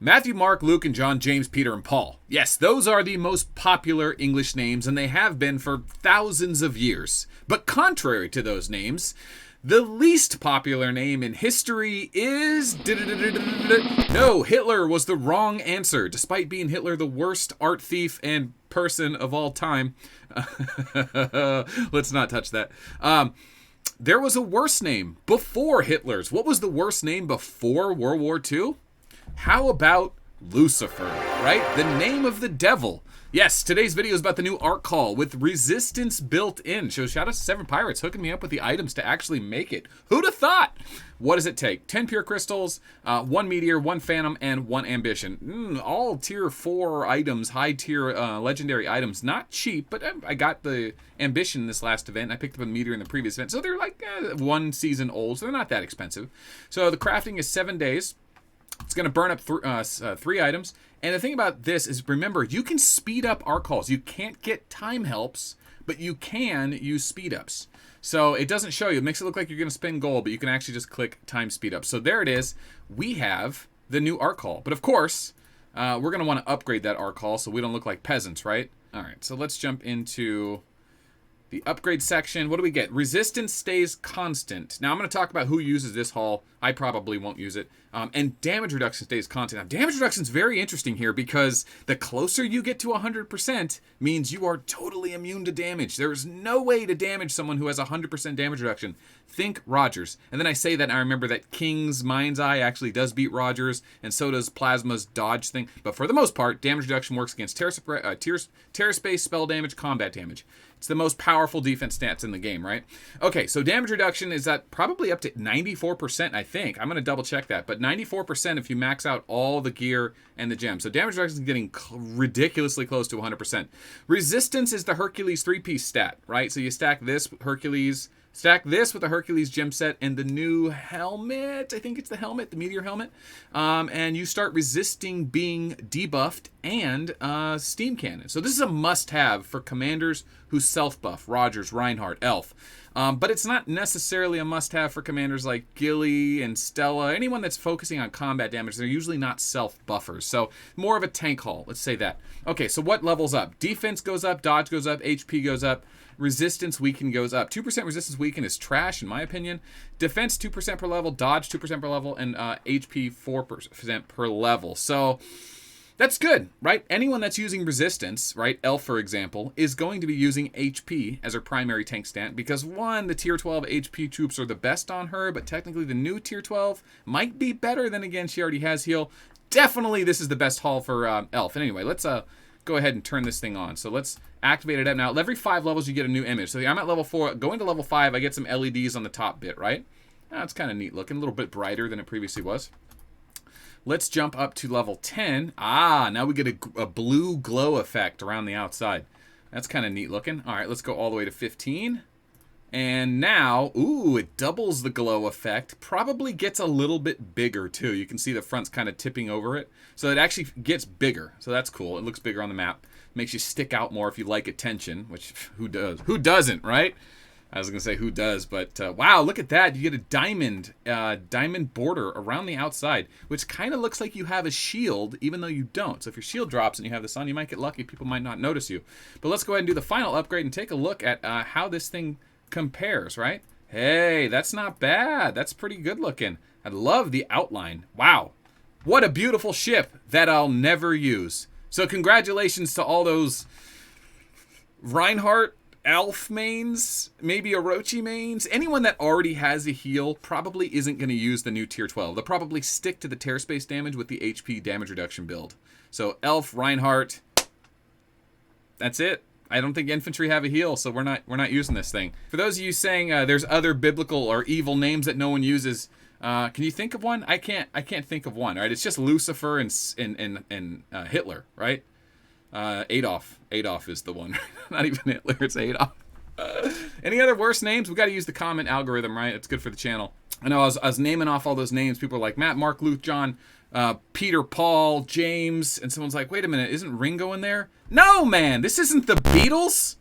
Matthew, Mark, Luke, and John, James, Peter, and Paul. Yes, those are the most popular English names, and they have been for thousands of years. But contrary to those names, the least popular name in history is... No, Hitler was the wrong answer, despite being Hitler the worst art thief and person of all time. Let's not touch that. There was a worse name before Hitler's. What was the worst name before World War II? How about Lucifer, right? The name of the devil. Yes, today's video is about the new art call with resistance built in. So shout out to 7 Pirates hooking me up with the items to actually make it. Who'd have thought? What does it take? 10 pure crystals, 1 meteor, 1 phantom, and 1 ambition. All tier 4 items, high tier legendary items. Not cheap, but I got the ambition this last event. I picked up a meteor in the previous event. So they're like 1 season old, so they're not that expensive. So the crafting is 7 days. It's going to burn up 3 items. And the thing about this is, remember, you can speed up art calls. You can't get time helps, but you can use speed ups. So it doesn't show you. It makes it look like you're going to spend gold, but you can actually just click time speed up. So there it is. We have the new art call. But of course, we're going to want to upgrade that art call so we don't look like peasants, right? All right, so let's jump into the upgrade section. What do we get? Resistance stays constant. Now, I'm going to talk about who uses this haul. I probably won't use it. And damage reduction stays constant. Now, damage reduction is very interesting here because the closer you get to 100% means you are totally immune to damage. There is no way to damage someone who has 100% damage reduction. Think Rogers. And then I say that and I remember that King's Mind's Eye actually does beat Rogers, and so does Plasma's dodge thing. But for the most part, damage reduction works against terror space, spell damage, combat damage. It's the most powerful defense stats in the game, right? Okay, so damage reduction is at probably up to 94%, I think. I'm going to double check that. But 94% if you max out all the gear and the gems. So damage reduction is getting ridiculously close to 100%. Resistance is the Hercules 3-piece stat, right? So you stack this Hercules... Stack this with the Hercules gem set and the new helmet. I think it's the helmet, the meteor helmet. And you start resisting being debuffed and steam cannon. So this is a must-have for commanders who self-buff. Rogers, Reinhardt, Elf. But it's not necessarily a must-have for commanders like Gilly and Stella. Anyone that's focusing on combat damage, they're usually not self-buffers. So more of a tank haul, let's say that. Okay, so what levels up? Defense goes up, dodge goes up, HP goes up. Resistance weaken goes up. 2% resistance weaken is trash, in my opinion. Defense 2% per level, dodge 2% per level, and HP 4% per level. So that's good, right? Anyone that's using resistance, right, Elf, for example, is going to be using HP as her primary tank stat because, one, the tier 12 HP troops are the best on her, but technically the new tier 12 might be better. Then again, she already has heal. Definitely this is the best haul for Elf. And anyway, let's go ahead and turn this thing on. So let's activate it up now. Every 5 levels you get a new image. So I'm at level 4. Going to level 5, I get some LEDs on the top bit, right? That's kind of neat looking. A little bit brighter than it previously was. Let's jump up to level 10. Now we get a blue glow effect around the outside. That's kind of neat looking. All right, let's go all the way to 15. And now, it doubles the glow effect. Probably gets a little bit bigger too. You can see the front's kind of tipping over it. So it actually gets bigger. So that's cool. It looks bigger on the map. Makes you stick out more if you like attention, which who does? Who doesn't, right? I was going to say who does, but wow, look at that. You get a diamond border around the outside, which kind of looks like you have a shield, even though you don't. So if your shield drops and you have this on, you might get lucky. People might not notice you. But let's go ahead and do the final upgrade and take a look at how this thing compares, right? Hey, that's not bad. That's pretty good looking. I love the outline. Wow. What a beautiful ship that I'll never use. So congratulations to all those Reinhardt Elf mains, maybe Orochi mains. Anyone that already has a heal probably isn't going to use the new tier 12. They'll probably stick to the tear space damage with the HP damage reduction build. So Elf, Reinhardt, that's it. I don't think infantry have a heal, so we're not using this thing. For those of you saying there's other biblical or evil names that no one uses, can you think of one? I can't think of one. Right? It's just Lucifer and Hitler, right? Adolf. Adolf is the one. Not even Hitler. It's Adolf. Any other worse names? We got to use the comment algorithm, right? It's good for the channel. I know I was naming off all those names. People are like Matt, Mark, Luke, John, Peter, Paul, James, and someone's like, wait a minute, isn't Ringo in there? No, man, this isn't the Beatles.